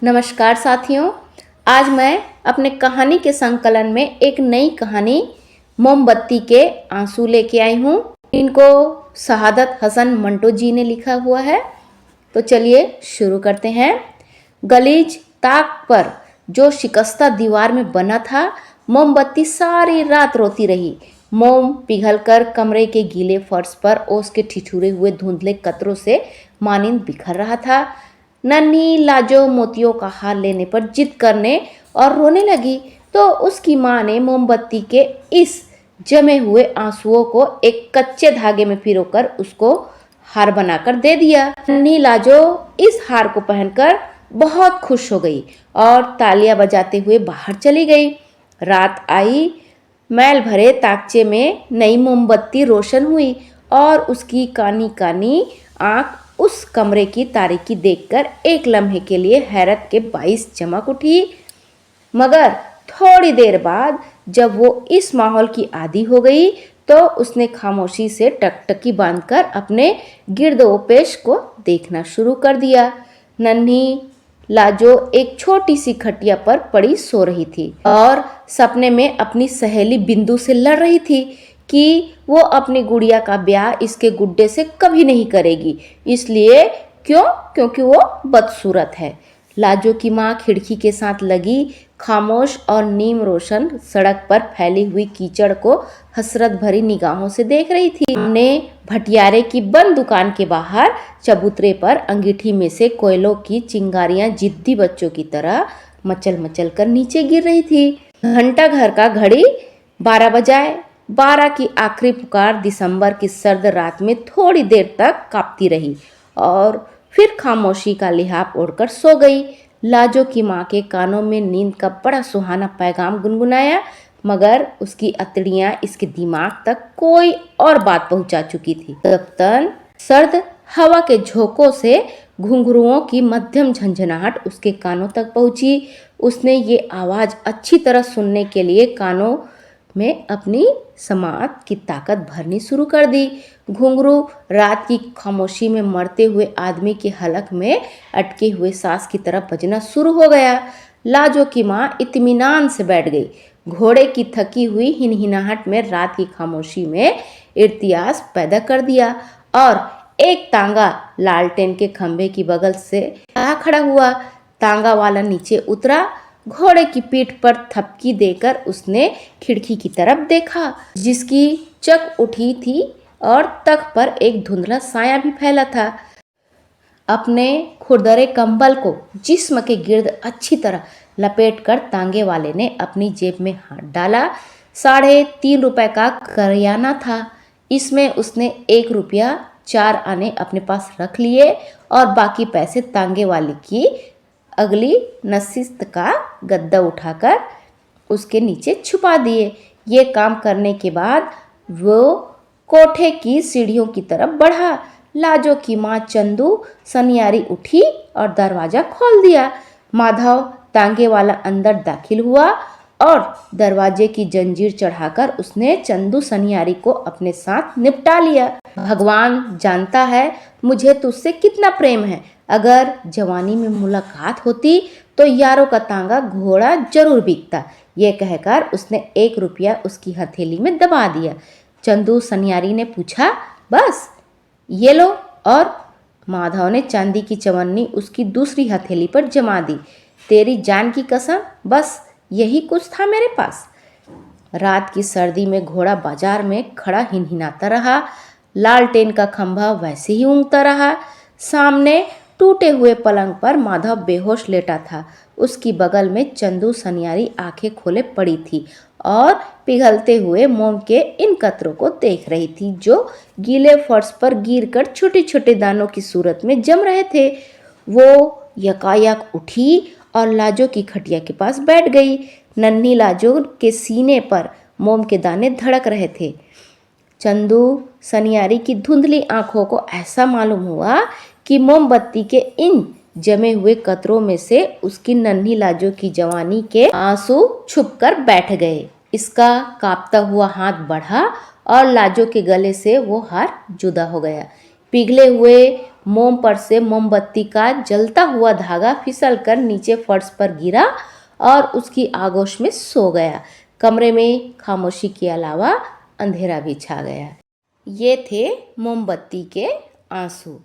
नमस्कार साथियों। आज मैं अपने कहानी के संकलन में एक नई कहानी मोमबत्ती के आंसू लेके आई हूँ। इनको शहादत हसन मंटो जी ने लिखा हुआ है। तो चलिए शुरू करते हैं। गलीज ताक पर जो शिकस्ता दीवार में बना था, मोमबत्ती सारी रात रोती रही। मोम पिघलकर कमरे के गीले फर्श पर ओस के ठिठुरे हुए धुंधले कतरों से मानिंद बिखर रहा था। नन्ही लाजो मोतियों का हार लेने पर जिद करने और रोने लगी तो उसकी माँ ने मोमबत्ती के इस जमे हुए आंसुओं को एक कच्चे धागे में पिरोकर उसको हार बनाकर दे दिया। नन्ही लाजो इस हार को पहनकर बहुत खुश हो गई और तालियां बजाते हुए बाहर चली गई। रात आई, मैल भरे ताकचे में नई मोमबत्ती रोशन हुई और उसकी कानी कानी आंख उस कमरे की तारीकी देखकर एक लम्हे के लिए हैरत के 22 चमक उठी। मगर थोड़ी देर बाद जब वो इस माहौल की आदी हो गई तो उसने खामोशी से टकटकी बांधकर अपने गिरदोपेश को देखना शुरू कर दिया। नन्ही लाजो एक छोटी सी खटिया पर पड़ी सो रही थी और सपने में अपनी सहेली बिंदु से लड़ रही थी कि वो अपनी गुड़िया का ब्याह इसके गुड्डे से कभी नहीं करेगी। इसलिए क्योंकि वो बदसूरत है। लाजो की माँ खिड़की के साथ लगी खामोश और नीम रोशन सड़क पर फैली हुई कीचड़ को हसरत भरी निगाहों से देख रही थी। सामने भटियारे की बंद दुकान के बाहर चबूतरे पर अंगीठी में से कोयलों की चिंगारियां जिद्दी बच्चों की तरह मचल मचल कर नीचे गिर रही थी। घंटा घर का घड़ी 12 बजाए। 12 की आखिरी पुकार दिसंबर की सर्द रात में थोड़ी देर तक कांपती रही और फिर खामोशी का लिहाफ ओढ़कर सो गई। लाजो की माँ के कानों में नींद का बड़ा सुहाना पैगाम गुनगुनाया, मगर उसकी अतड़ियां इसके दिमाग तक कोई और बात पहुंचा चुकी थी। तब सर्द हवा के झोंकों से घुंघरुओं की मध्यम झंझनाहट उसके कानों तक पहुंची। उसने ये आवाज अच्छी तरह सुनने के लिए कानों में अपनी समात की ताकत भरनी शुरू कर दी। घुंघरू रात की खामोशी में मरते हुए आदमी के हलक में अटके हुए सांस की तरह बजना शुरू हो गया। लाजो की माँ इत्मीनान से बैठ गई। घोड़े की थकी हुई हिनहिनाहट में रात की खामोशी में इर्तियास पैदा कर दिया और एक तांगा लालटेन के खंभे की बगल से आ खड़ा हुआ। तांगा वाला नीचे उतरा। घोड़े की पीठ पर थपकी देकर उसने खिड़की की तरफ देखा, जिसकी चक उठी थी और तख्त पर एक धुंधला साया भी फैला था। अपने खुरदरे कंबल को जिस्म के गिर्द अच्छी तरह लपेटकर तांगे वाले ने अपनी जेब में हाथ डाला। 3.5 रुपए का करियाना था। इसमें उसने 1 रुपया 4 आने अपने पास रख लिए और बाकी पैसे तांगे वाले की अगली नशिस्त का गद्दा उठाकर उसके नीचे छुपा दिए। ये काम करने के बाद वो कोठे की सीढ़ियों की तरफ बढ़ा। लाजो की माँ चंदू सनियारी उठी और दरवाजा खोल दिया। माधव तांगे वाला अंदर दाखिल हुआ और दरवाजे की जंजीर चढ़ाकर उसने चंदू सनियारी को अपने साथ निपटा लिया। भगवान जानता है मुझे तुझसे कितना प्रेम है। अगर जवानी में मुलाकात होती तो यारों का तांगा घोड़ा जरूर बिकता। ये कहकर उसने 1 रुपया उसकी हथेली में दबा दिया। चंदू सनियारी ने पूछा, बस ये लो? और माधव ने चांदी की चवन्नी उसकी दूसरी हथेली पर जमा दी। तेरी जान की कसम, बस यही कुछ था मेरे पास। रात की सर्दी में घोड़ा बाजार में खड़ा हिनहिनाता रहा। लालटेन का खंभा वैसे ही ऊँगता रहा। सामने टूटे हुए पलंग पर माधव बेहोश लेटा था। उसकी बगल में चंदू सनियारी आंखें खोले पड़ी थी और पिघलते हुए मोम के इन कतरों को देख रही थी जो गीले फर्श पर गिरकर छोटे छोटे दानों की सूरत में जम रहे थे। वो यकायक उठी और लाजो की खटिया के पास बैठ गई। नन्ही लाजो के सीने पर मोम के दाने धड़क रहे थे। चंदू सनियारी की धुंधली आंखों को ऐसा मालूम हुआ कि मोमबत्ती के इन जमे हुए कतरों में से उसकी नन्ही लाजो की जवानी के आंसू छुपकर बैठ गए। इसका कांपता हुआ हाथ बढ़ा और लाजो के गले से वो हार जुदा हो गया। पिघले हुए मोम पर से मोमबत्ती का जलता हुआ धागा फिसलकर नीचे फर्श पर गिरा और उसकी आगोश में सो गया। कमरे में खामोशी के अलावा अंधेरा भी छा गया। ये थे मोमबत्ती के आंसू।